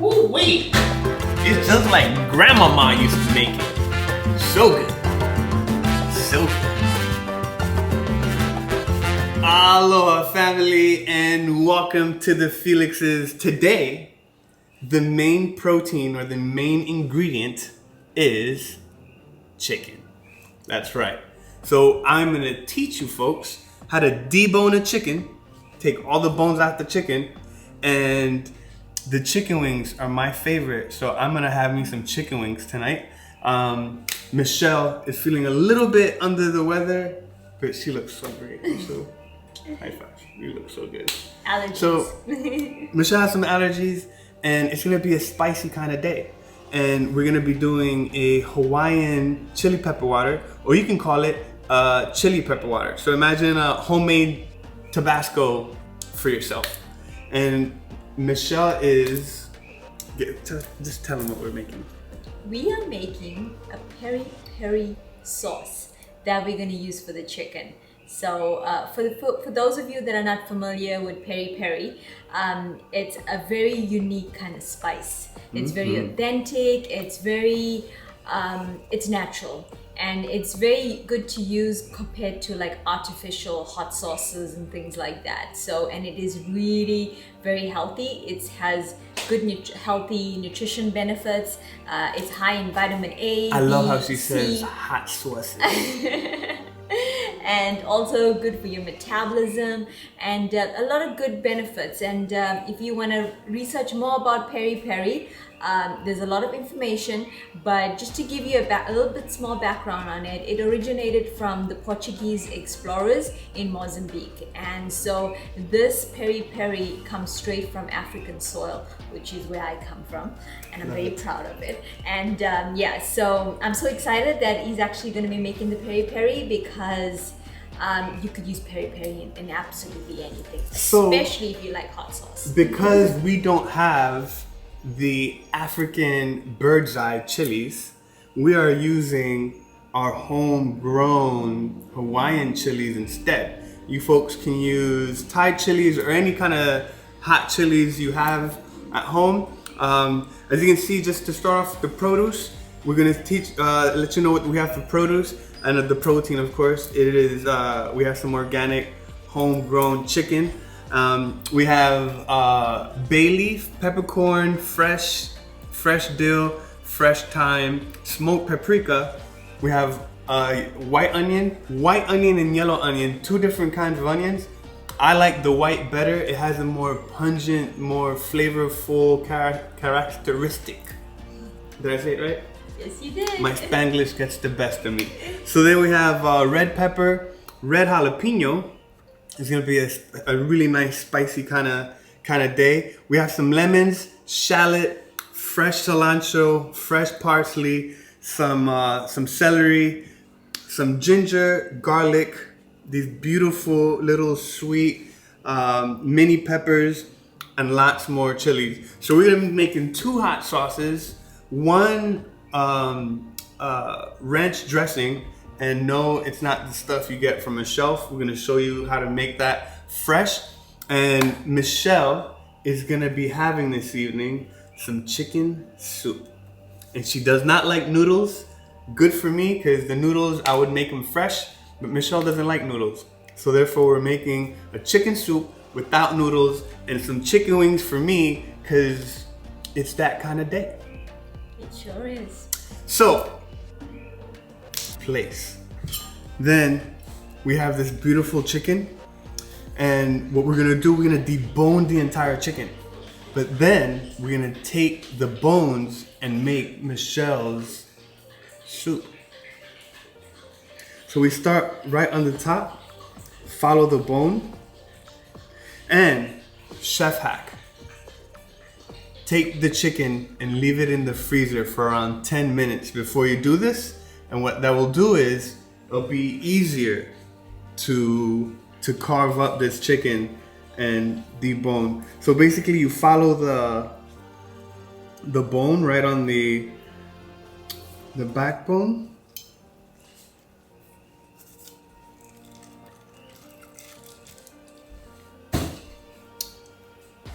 Ooh, wait. It's just like Grandma used to make it. So good. So good. Aloha family and welcome to the Felixes. Today, the main protein or the main ingredient is chicken. That's right. So I'm gonna teach you folks how to debone a chicken, take all the bones out the chicken, and the chicken wings are my favorite. So I'm gonna have me some chicken wings tonight. Michelle is feeling a little bit under the weather, but she looks so great. So high five, you look so good. Allergies. So Michelle has some allergies and it's gonna be a spicy kind of day. And we're gonna be doing a Hawaiian chili pepper water, or you can call it chili pepper water. So imagine a homemade Tabasco for yourself. And Michelle is, just tell them what we're making. We are making a peri-peri sauce that we're going to use for the chicken. So for those of you that are not familiar with peri-peri, it's a very unique kind of spice. It's very authentic, it's very, it's natural. And it's very good to use compared to like artificial hot sauces and things like that. So, and it is really very healthy. It has good healthy nutrition benefits. It's high in vitamin A, I love B, how she C. says hot sauces. And also good for your metabolism and a lot of good benefits. And if you want to research more about peri-peri, there's a lot of information, but just to give you a little bit small background on it, it originated from the Portuguese explorers in Mozambique. And so this peri-peri comes straight from African soil, which is where I come from, and I'm very proud of it. And yeah, so I'm so excited that he's actually going to be making the peri-peri because you could use peri-peri in absolutely anything, especially if you like hot sauce. Because we don't have the African bird's eye chilies, we are using our homegrown Hawaiian chilies instead. You folks can use Thai chilies or any kind of hot chilies you have at home. As you can see, just to start off the produce, we're gonna let you know what we have for produce and the protein, of course. It is we have some organic homegrown chicken. We have bay leaf, peppercorn, fresh dill, fresh thyme, smoked paprika. We have white onion and yellow onion, two different kinds of onions. I like the white better. It has a more pungent, more flavorful characteristic. Did I say it right? Yes, you did. My Spanglish gets the best of me. So then we have red pepper, red jalapeno. It's gonna be a really nice spicy kind of day. We have some lemons, shallot, fresh cilantro, fresh parsley, some celery, some ginger, garlic, these beautiful little sweet mini peppers, and lots more chilies. So we're gonna be making two hot sauces, one ranch dressing. And no, it's not the stuff you get from a shelf. We're gonna show you how to make that fresh. And Michelle is gonna be having this evening some chicken soup. And she does not like noodles. Good for me, because the noodles, I would make them fresh, but Michelle doesn't like noodles. So therefore we're making a chicken soup without noodles and some chicken wings for me, because it's that kind of day. It sure is. So, place. Then we have this beautiful chicken, and what we're gonna do, we're gonna debone the entire chicken, but then we're gonna take the bones and make Michelle's soup. So we start right on the top, follow the bone, and chef hack. Take the chicken and leave it in the freezer for around 10 minutes before you do this. And what that will do is it'll be easier to carve up this chicken and debone. So basically you follow the bone right on the backbone.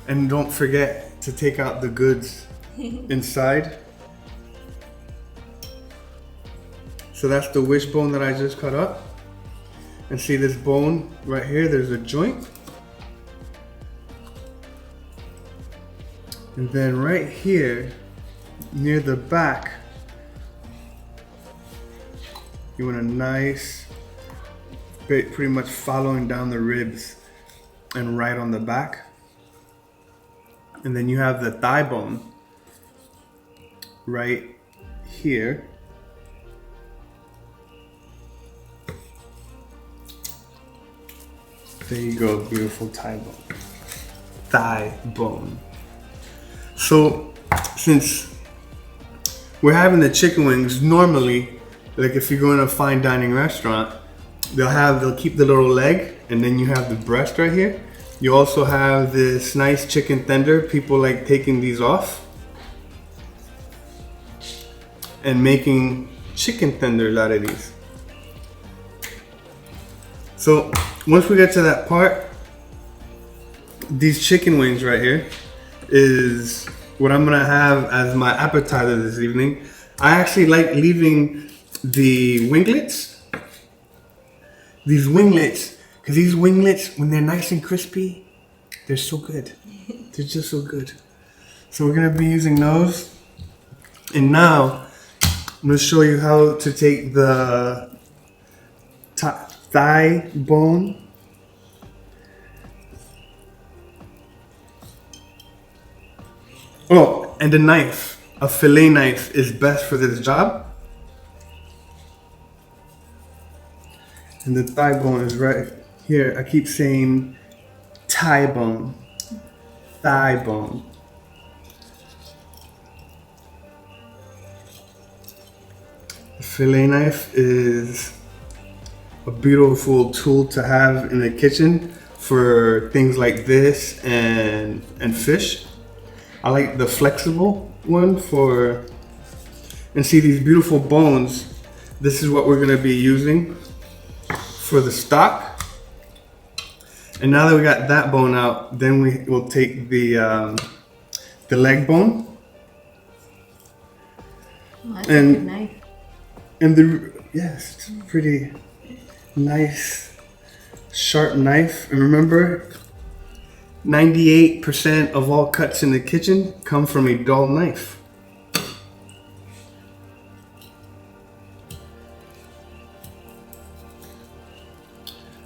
And don't forget to take out the goods inside. So that's the wishbone that I just cut up. And see this bone right here, there's a joint. And then right here, near the back, you want a nice, pretty much following down the ribs and right on the back. And then you have the thigh bone right here. There you go, beautiful thigh bone. Thigh bone. So, since we're having the chicken wings, normally, like if you go in a fine dining restaurant, they'll keep the little leg, and then you have the breast right here. You also have this nice chicken tender. People like taking these off and making chicken tenders out of these. So once we get to that part, these chicken wings right here is what I'm gonna have as my appetizer this evening. I actually like leaving the winglets, because these winglets, when they're nice and crispy, they're so good. They're just so good. So we're gonna be using those. And now I'm gonna show you how to take the thigh bone Oh, and a knife, a fillet knife is best for this job. And the thigh bone is right here. I keep saying thigh bone, thigh bone. The fillet knife is a beautiful tool to have in the kitchen for things like this and fish. I like the flexible one and see these beautiful bones. This is what we're gonna be using for the stock. And now that we got that bone out, then we will take the leg bone. Oh, that's a good knife. Yes, it's a pretty nice sharp knife. And remember, 98% of all cuts in the kitchen come from a dull knife.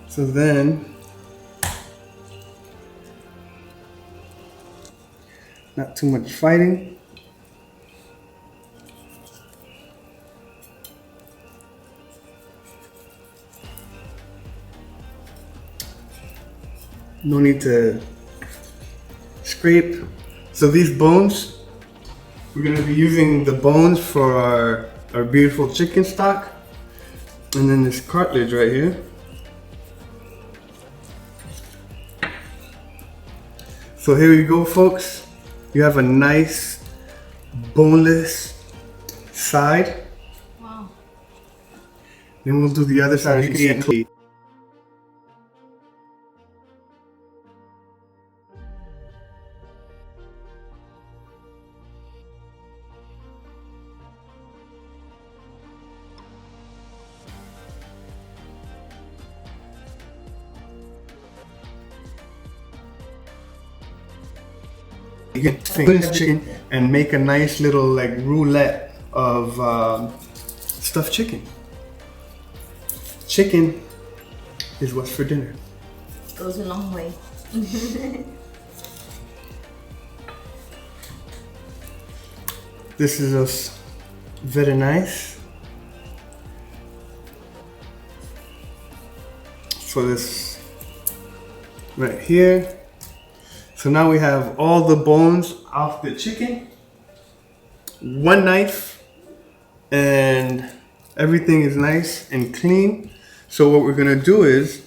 So then, not too much fighting. No need to scrape. So these bones, we're gonna be using the bones for our beautiful chicken stock. And then this cartilage right here. So here we go, folks. You have a nice boneless side. Wow. Then we'll do the other side. You can see you can put this chicken and make a nice little like roulette of stuffed chicken. Chicken is what's for dinner. Goes a long way. This is just very nice. So this right here. So now we have all the bones off the chicken, one knife, and everything is nice and clean. So what we're gonna do is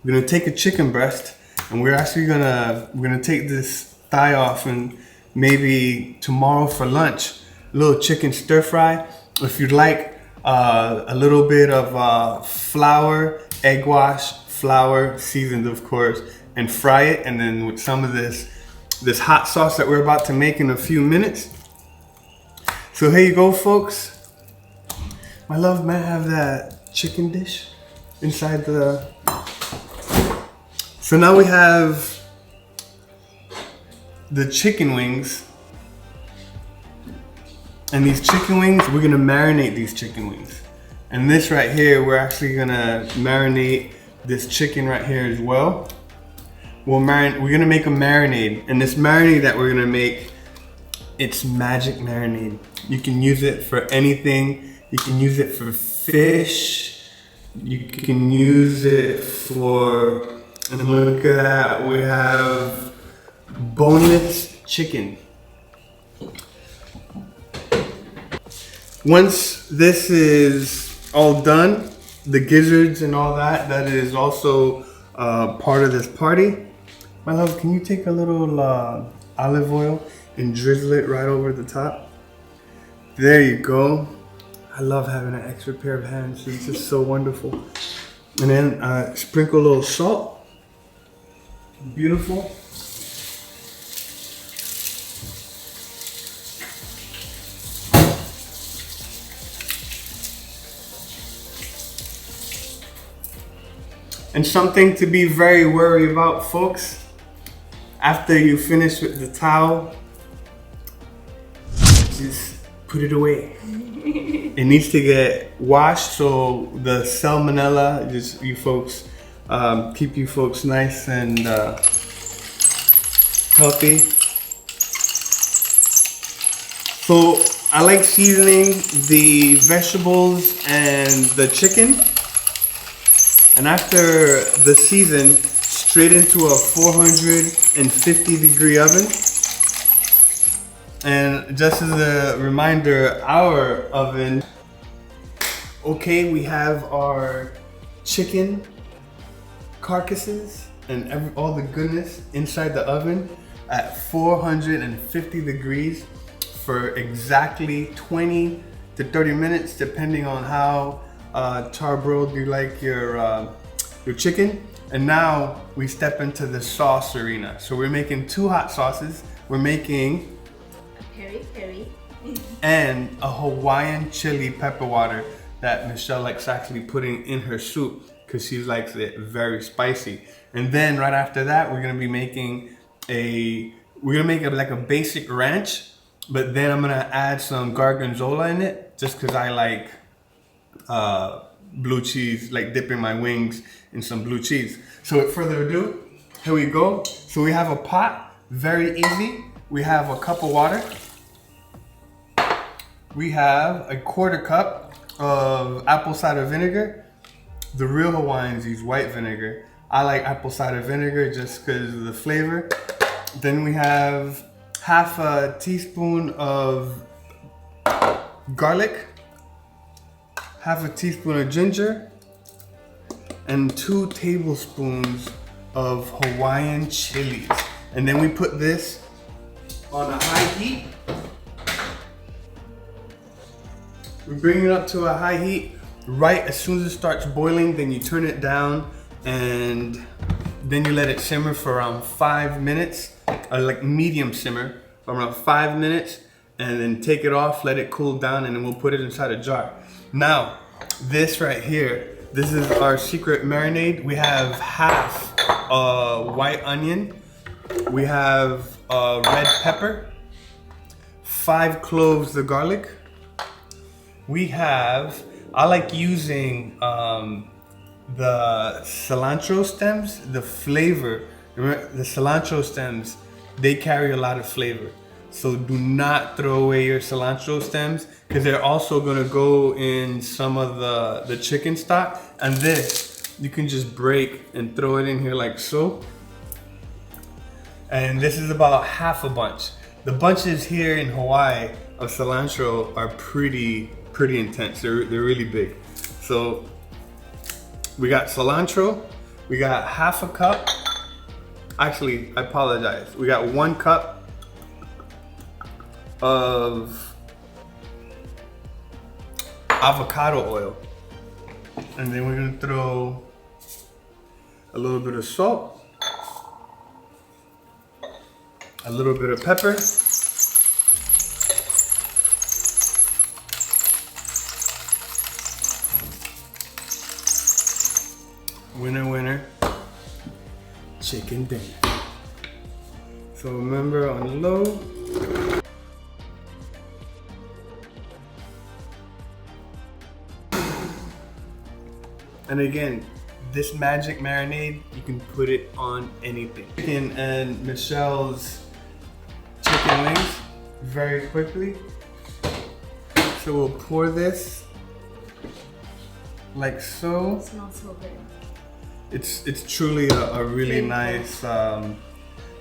we're gonna take a chicken breast, and we're gonna take this thigh off, and maybe tomorrow for lunch, a little chicken stir fry. If you'd like a little bit of flour, egg wash, flour, seasoned of course, and fry it, and then with some of this this hot sauce that we're about to make in a few minutes. So here you go, folks. My love, may I have that chicken dish inside the... So now we have the chicken wings. And these chicken wings, we're gonna marinate these chicken wings. And this right here, we're actually gonna marinate this chicken right here as well. We're gonna make a marinade. And this marinade that we're gonna make, it's magic marinade. You can use it for anything. You can use it for fish. You can use it for, and look at that, we have boneless chicken. Once this is all done, the gizzards and all that, that is also part of this party. My love, can you take a little olive oil and drizzle it right over the top? There you go. I love having an extra pair of hands. It's just so wonderful. And then sprinkle a little salt. Beautiful. And something to be very worried about, folks. After you finish with the towel, just put it away. It needs to get washed so the salmonella, just you folks, keep you folks nice and healthy. So I like seasoning the vegetables and the chicken. And after the season, straight into a 450-degree oven. And just as a reminder, our oven, okay, we have our chicken carcasses and all the goodness inside the oven at 450 degrees for exactly 20 to 30 minutes, depending on how charbroiled you like your chicken. And now we step into the sauce arena. So we're making two hot sauces. We're making a peri-peri and a Hawaiian chili pepper water that Michelle likes actually putting in her soup because she likes it very spicy. And then right after that, we're gonna be making like a basic ranch, but then I'm gonna add some gorgonzola in it just because I like blue cheese, like dipping my wings in some blue cheese. So without further ado, here we go. So we have a pot, very easy. We have a cup of water. We have a 1/4 cup of apple cider vinegar. The real Hawaiians use white vinegar. I like apple cider vinegar just because of the flavor. Then we have 1/2 teaspoon of garlic, 1/2 teaspoon of ginger, and 2 tablespoons of Hawaiian chilies. And then we put this on a high heat. We bring it up to a high heat. Right as soon as it starts boiling, then you turn it down and then you let it simmer for around 5 minutes, or like medium simmer for around 5 minutes, and then take it off, let it cool down, and then we'll put it inside a jar. Now, this right here, this is our secret marinade. We have 1/2 white onion. We have red pepper, 5 cloves of garlic. We have, I like using the cilantro stems, the flavor. Remember, the cilantro stems, they carry a lot of flavor. So do not throw away your cilantro stems because they're also gonna go in some of the chicken stock. And this, you can just break and throw it in here like so. And this is about 1/2 a bunch. The bunches here in Hawaii of cilantro are pretty intense. They're really big. So we got cilantro. We got 1/2 a cup. Actually, I apologize. We got 1 cup of avocado oil. And then we're gonna throw a little bit of salt. a little bit of pepper. Winner, winner, chicken dinner. So remember, on low. And again, this magic marinade, you can put it on anything. Chicken and Michelle's chicken wings very quickly. So we'll pour this like so. It smells so good. It's truly a really nice,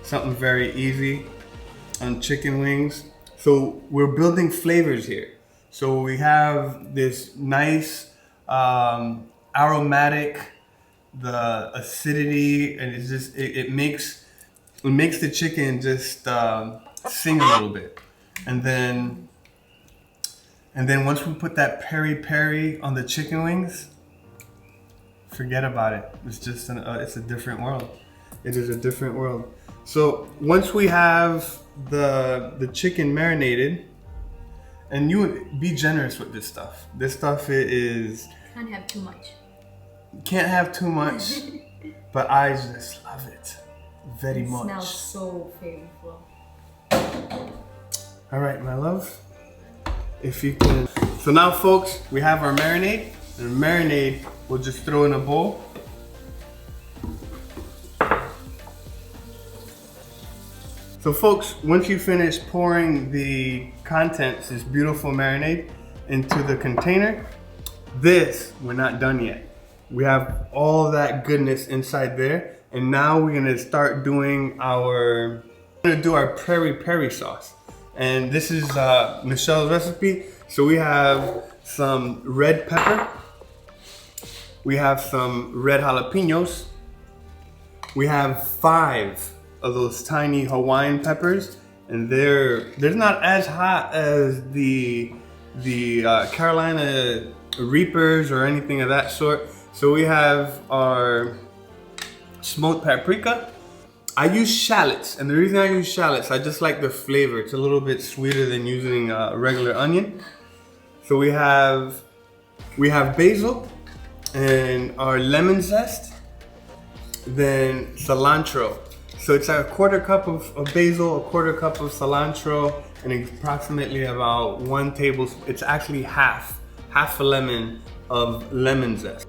something very easy on chicken wings. So we're building flavors here. So we have this nice aromatic, the acidity, and it's just it makes the chicken just sing a little bit. And then once we put that peri-peri on the chicken wings, forget about it. It's just it's a different world. It is a different world. So once we have the chicken marinated, and you would be generous with this stuff. This stuff is Can't have too much. Can't have too much, but I just love it very much. It smells so flavorful. All right, my love, if you can. So now, folks, we have our marinade. And the marinade we'll just throw in a bowl. So folks, once you finish pouring the contents, this beautiful marinade, into the container, we're not done yet. We have all that goodness inside there. And now we're gonna start doing our peri-peri sauce. And this is Michelle's recipe. So we have some red pepper. We have some red jalapenos. We have 5 of those tiny Hawaiian peppers, and they're not as hot as the Carolina Reapers or anything of that sort. So we have our smoked paprika. I use shallots, and the reason I use shallots, I just like the flavor. It's a little bit sweeter than using regular onion. So we have basil and our lemon zest, then cilantro. So it's a 1/4 cup of basil, a 1/4 cup of cilantro, and approximately about 1 tablespoon. It's actually half a lemon of lemon zest.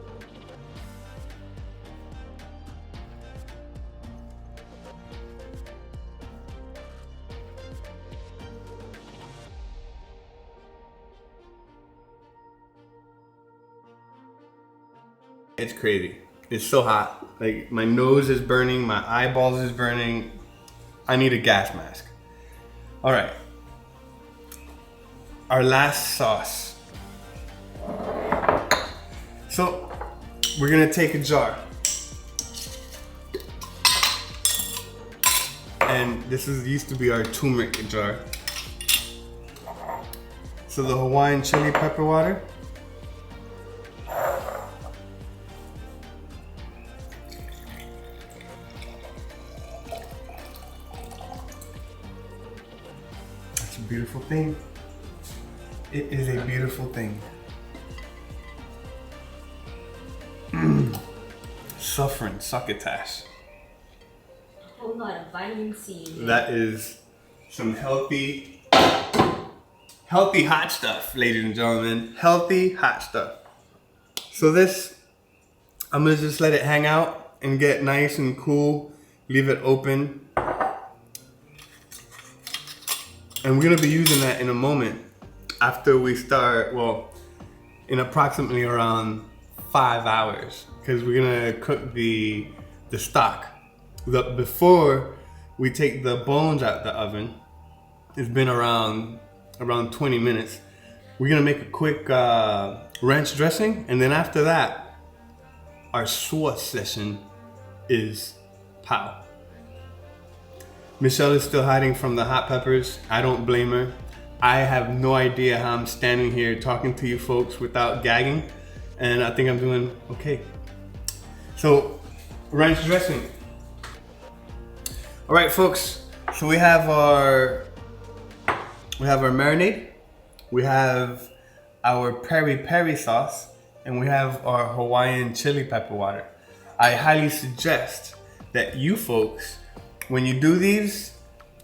It's crazy. It's so hot. Like, my nose is burning, my eyeballs is burning. I need a gas mask. All right. Our last sauce. So we're gonna take a jar. And this used to be our turmeric jar. So the Hawaiian chili pepper water. Beautiful thing. It is a beautiful thing. Suffering succotash. A whole lot of vitamin C. That is some healthy hot stuff, ladies and gentlemen. Healthy hot stuff. So this, I'm gonna just let it hang out and get nice and cool. Leave it open. And we're gonna be using that in a moment after we start, well, in approximately around 5 hours, because we're gonna cook the stock. Before we take the bones out the oven, it's been around 20 minutes. We're gonna make a quick ranch dressing, and then after that, our sauce session is pow. Michelle is still hiding from the hot peppers. I don't blame her. I have no idea how I'm standing here talking to you folks without gagging, and I think I'm doing okay. So, ranch dressing. All right, folks, So we have our marinade, we have our peri-peri sauce, and we have our Hawaiian chili pepper water. I highly suggest that you folks, when you do these,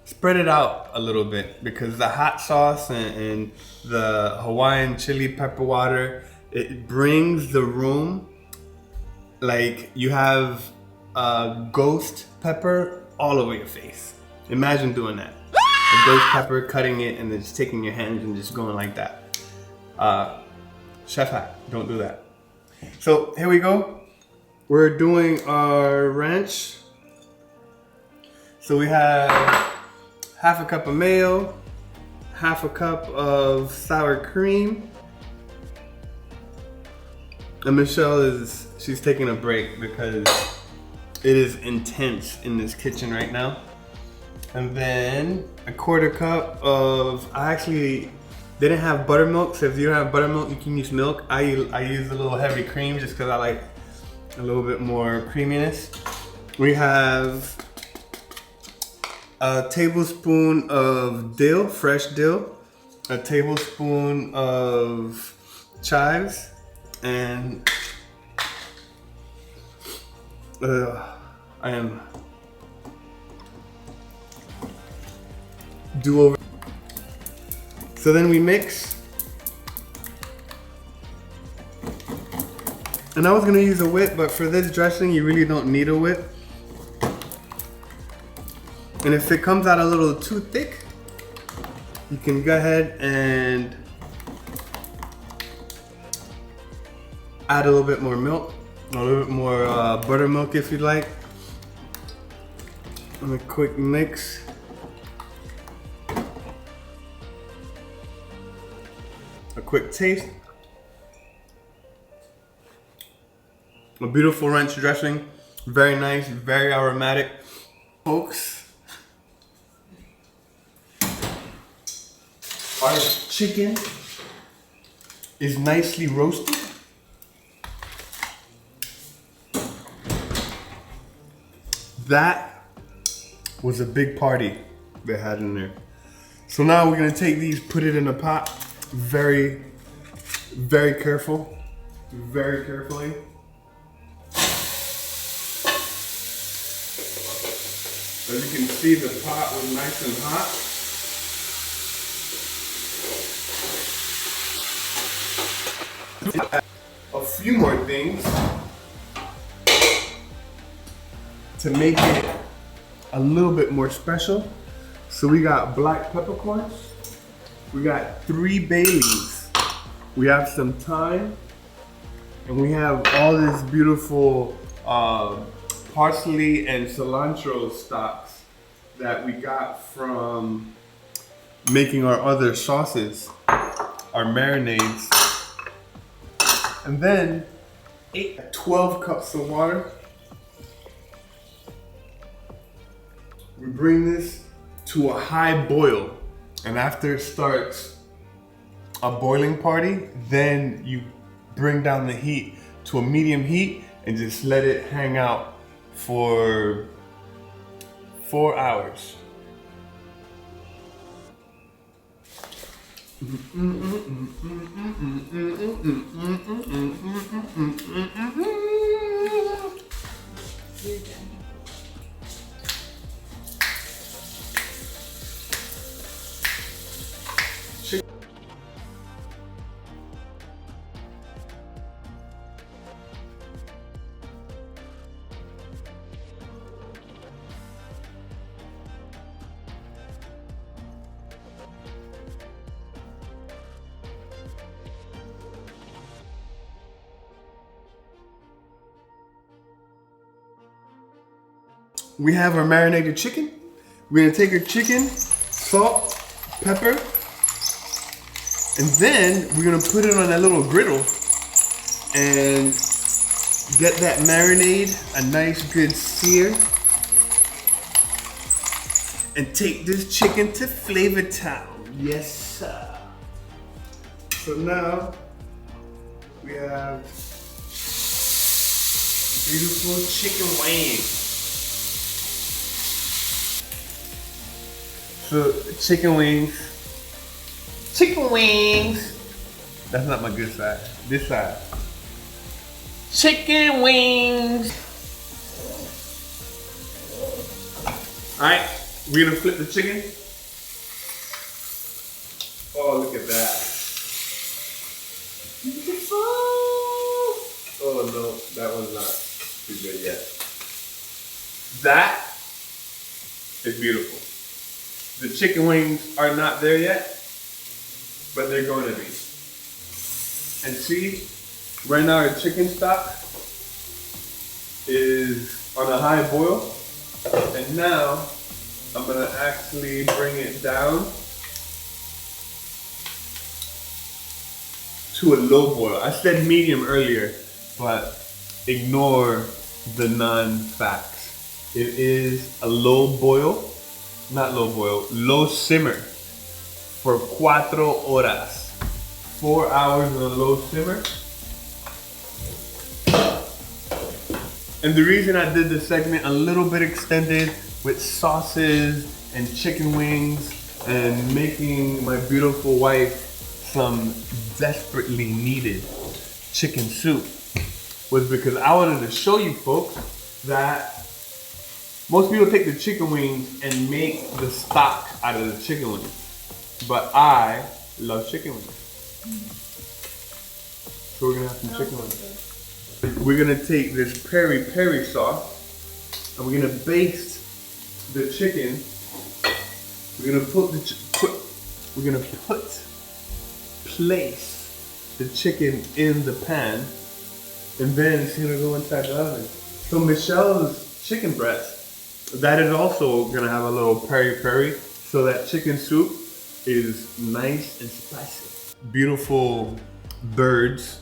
spread it out a little bit, because the hot sauce and the Hawaiian chili pepper water, it brings the room like you have a ghost pepper all over your face. Imagine doing that. A ghost pepper, cutting it, and then just taking your hands and just going like that. Chef hack, don't do that. So here we go. We're doing our ranch. So we have half a cup of mayo, half a cup of sour cream. And Michelle she's taking a break because it is intense in this kitchen right now. And then a quarter cup of, I actually didn't have buttermilk, so if you don't have buttermilk, you can use milk. I use a little heavy cream just because I like a little bit more creaminess. We have a tablespoon of dill, fresh dill, a tablespoon of chives, and I am do-over. So then we mix. And I was gonna use a whip, but for this dressing, you really don't need a whip. And if it comes out a little too thick, you can go ahead and add a little bit more milk, a little bit more buttermilk if you'd like. And a quick mix. A quick taste. A beautiful ranch dressing. Very nice, very aromatic. Folks, our chicken is nicely roasted. That was a big party they had in there. So now we're gonna take these, put it in a pot, very, very carefully. As you can see, the pot was nice and hot. A few more things to make it a little bit more special. So we got black peppercorns, we got 3 bay leaves, we have some thyme, and we have all this beautiful parsley and cilantro stocks that we got from making our other sauces, our marinades. And then 12 cups of water. We bring this to a high boil, and after it starts a boiling party, then you bring down the heat to a medium heat and just let it hang out for 4 hours. We have our marinated chicken. We're gonna take our chicken, salt, pepper, and then we're gonna put it on that little griddle and get that marinade a nice good sear. And take this chicken to Flavor Town. Yes, sir. So now we have beautiful chicken wings. So chicken wings. Chicken wings. That's not my good side. This side. Chicken wings. Alright, we're gonna flip the chicken. Oh, look at that. Beautiful. Oh no, that one's not too good yet. That is beautiful. The chicken wings are not there yet, but they're going to be. And see, right now our chicken stock is on a high boil. And now I'm gonna actually bring it down to a low boil. I said medium earlier, but ignore the non-facts. It is a low boil, not low boil, low simmer for 4 horas. 4 hours on a low simmer. And the reason I did this segment a little bit extended with sauces and chicken wings and making my beautiful wife some desperately needed chicken soup was because I wanted to show you folks that most people take the chicken wings and make the stock out of the chicken wings. But I love chicken wings. So we're gonna have some chicken wings. We're gonna take this peri-peri sauce and we're gonna baste the chicken. We're gonna place the chicken in the pan, and then it's gonna go inside the oven. So Michelle's chicken breast, that is also gonna have a little peri-peri, so that chicken soup is nice and spicy. Beautiful birds.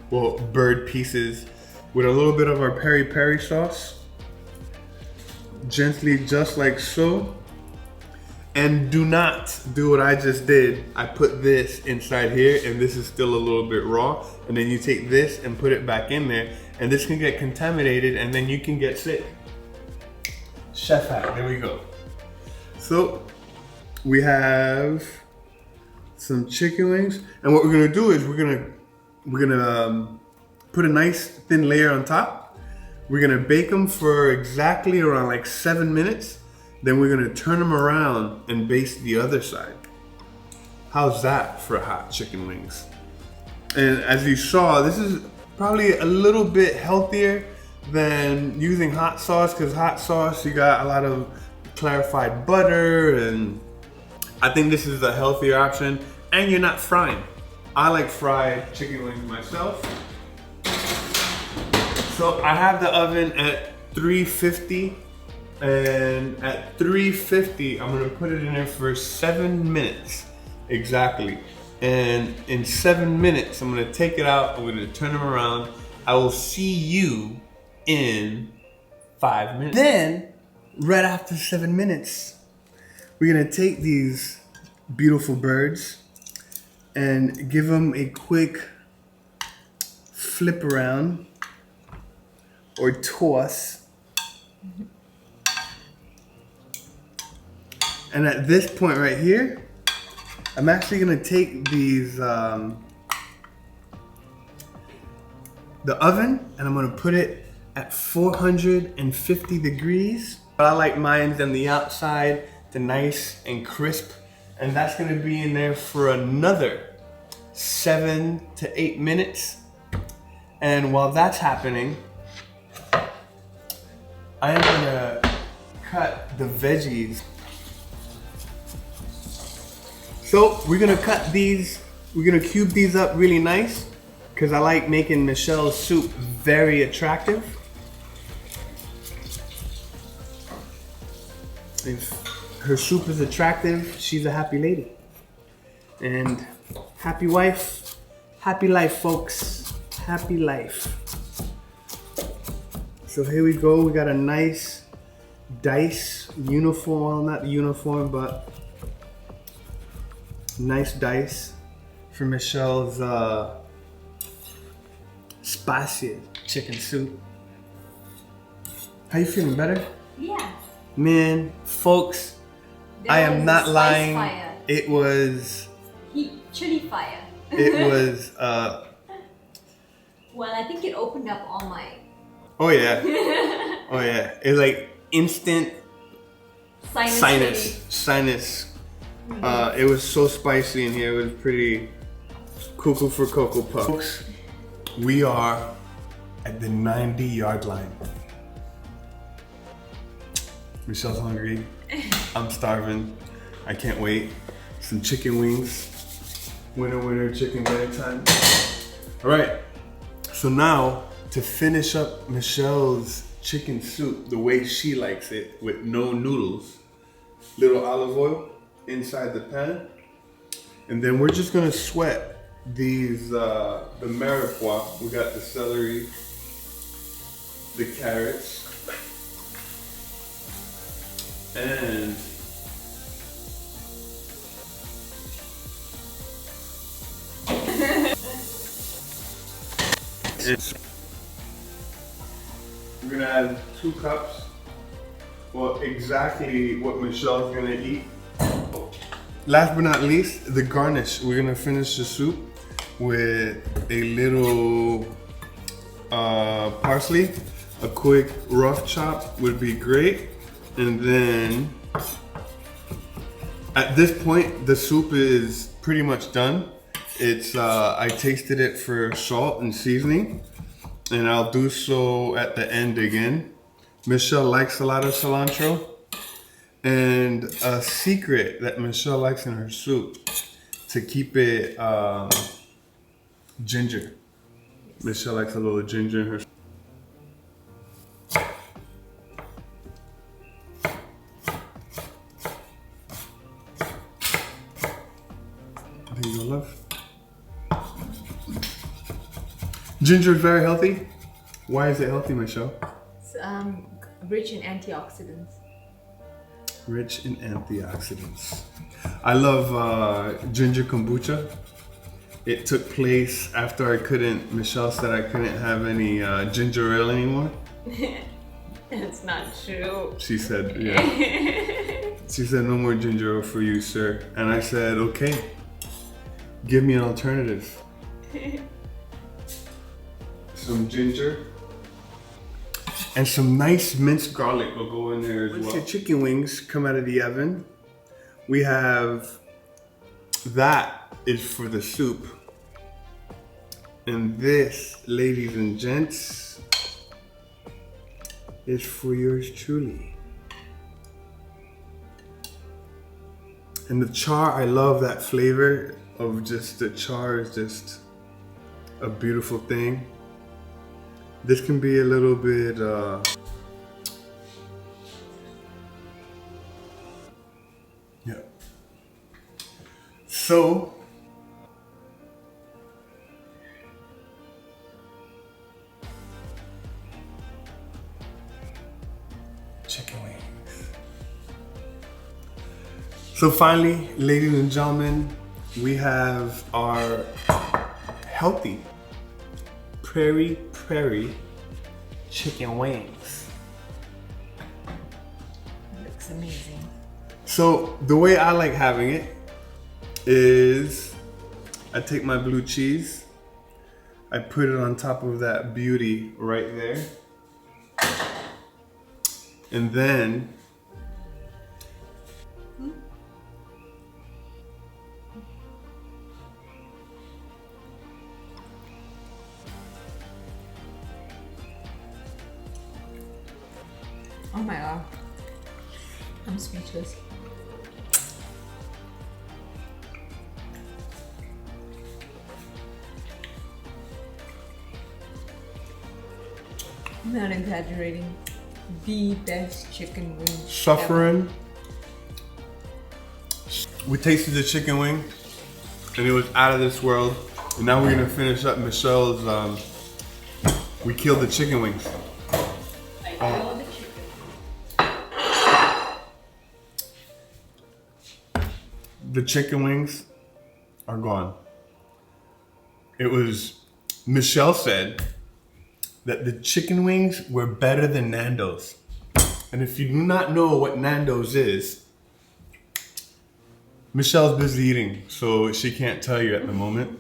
Well, bird pieces with a little bit of our peri-peri sauce. Gently, just like so. And do not do what I just did. I put this inside here and this is still a little bit raw. And then you take this and put it back in there and this can get contaminated and then you can get sick. Chef hack, there we go. So we have some chicken wings. And what we're gonna do is we're gonna put a nice thin layer on top. We're gonna bake them for exactly around like 7 minutes. Then we're gonna turn them around and baste the other side. How's that for hot chicken wings? And as you saw, this is probably a little bit healthier than using hot sauce, because hot sauce, you got a lot of clarified butter, and I think this is a healthier option, and you're not frying. I like fried chicken wings myself. So I have the oven at 350, and at 350, I'm gonna put it in there for 7 minutes, exactly. And in 7 minutes, I'm gonna take it out, I'm gonna turn them around. I will see you in 5 minutes. Then, right after 7 minutes, we're gonna take these beautiful birds and give them a quick flip around or toss. And at this point right here, I'm actually gonna take these, the oven, and I'm gonna put it at 450 degrees. But I like mine on the outside to nice and crisp. And that's gonna be in there for another 7 to 8 minutes. And while that's happening, I am gonna cut the veggies. So we're gonna cut these, we're gonna cube these up really nice, because I like making Michelle's soup very attractive. If her soup is attractive, she's a happy lady. And happy wife, happy life, folks. Happy life. So here we go, we got a nice dice uniform, well, not uniform, but nice dice for Michelle's spicy chicken soup. How you feeling, better? Yeah. Man, folks, I am not spice lying. Fire. It was. Chili fire. It was. Well, I think it opened up all my. Oh yeah. Oh yeah. It's like instant sinus. It was so spicy in here. It was pretty cuckoo for Cocoa Puffs. We are at the 90-yard line. Michelle's hungry. I'm starving. I can't wait. Some chicken wings. Winner, chicken dinner time. All right. So now to finish up Michelle's chicken soup the way she likes it with no noodles, little olive oil inside the pan. And then we're just gonna sweat these, the mirepoix. We got the celery, the carrots, and we're gonna add 2 cups. Well, exactly what Michelle's gonna eat. Last but not least, the garnish. We're gonna finish the soup with a little parsley. A quick rough chop would be great. And then at this point, the soup is pretty much done. It's I tasted it for salt and seasoning, and I'll do so at the end again. Michelle likes a lot of cilantro, and a secret that Michelle likes in her soup to keep it ginger. Michelle likes a little ginger in her soup. There you go, love. Ginger is very healthy. Why is it healthy, Michelle? It's rich in antioxidants. Rich in antioxidants. I love ginger kombucha. It took place after Michelle said I couldn't have any ginger ale anymore. That's not true. She said, yeah. She said, no more ginger ale for you, sir. And I said, okay, give me an alternative. Some ginger. And some nice minced garlic will go in there as well. Once your chicken wings come out of the oven, we have, that is for the soup. And this, ladies and gents, is for yours truly. And the char, I love that flavor of just the char is just a beautiful thing. This can be a little bit yeah. So chicken wings. So finally, ladies and gentlemen, we have our healthy Peri-Peri chicken wings. Looks amazing. So the way I like having it is I take my blue cheese, I put it on top of that beauty right there, and then oh my god. I'm speechless. I'm not exaggerating. The best chicken wing. suffering. We tasted the chicken wing and it was out of this world. And now we're gonna finish up Michelle's, we killed the chicken wings. I killed the chicken. The chicken wings are gone. It was, Michelle said that the chicken wings were better than Nando's. And if you do not know what Nando's is, Michelle's busy eating, so she can't tell you at the moment.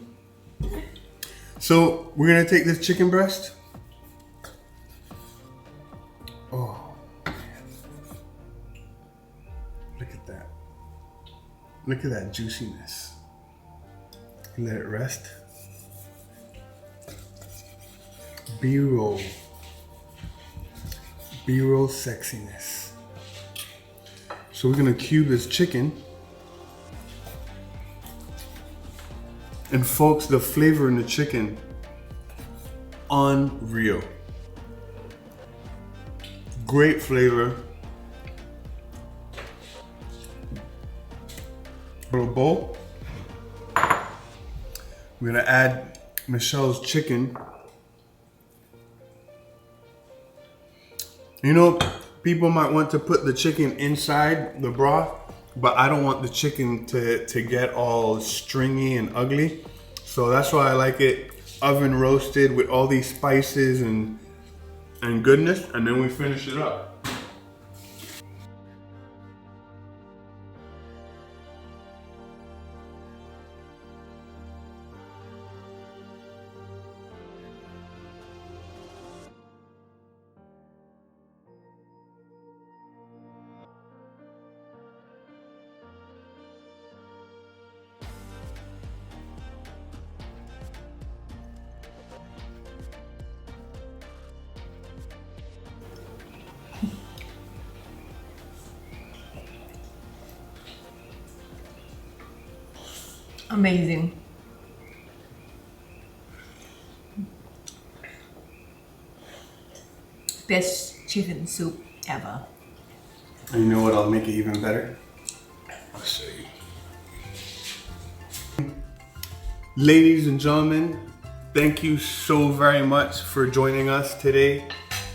So we're gonna take this chicken breast. Oh, look at that. Look at that juiciness. Let it rest. B-roll. B-roll sexiness. So we're gonna cube this chicken. And folks, the flavor in the chicken, unreal. Great flavor. Little bowl. We're gonna add Michelle's chicken. You know, people might want to put the chicken inside the broth, but I don't want the chicken to get all stringy and ugly. So that's why I like it oven roasted with all these spices and goodness, and then we finish it up. Amazing. Best chicken soup ever. And you know what? I'll make it even better. I'll show you. Ladies and gentlemen, thank you so very much for joining us today.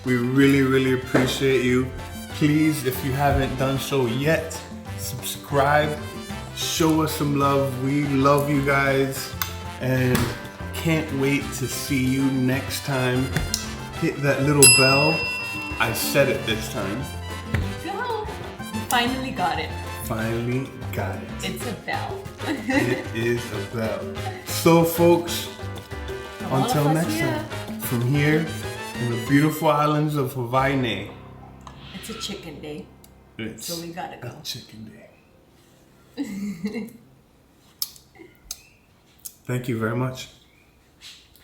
We really, really appreciate you. Please, if you haven't done so yet, subscribe, show us some love. We love you guys and can't wait to see you next time. Hit that little bell. I said it this time. Go! Finally got it. Finally got it. It's a bell. It is a bell. So folks, until next time, from here in the beautiful islands of Hawaii. It's a chicken day. It's So we gotta go. a chicken day. Thank you very much.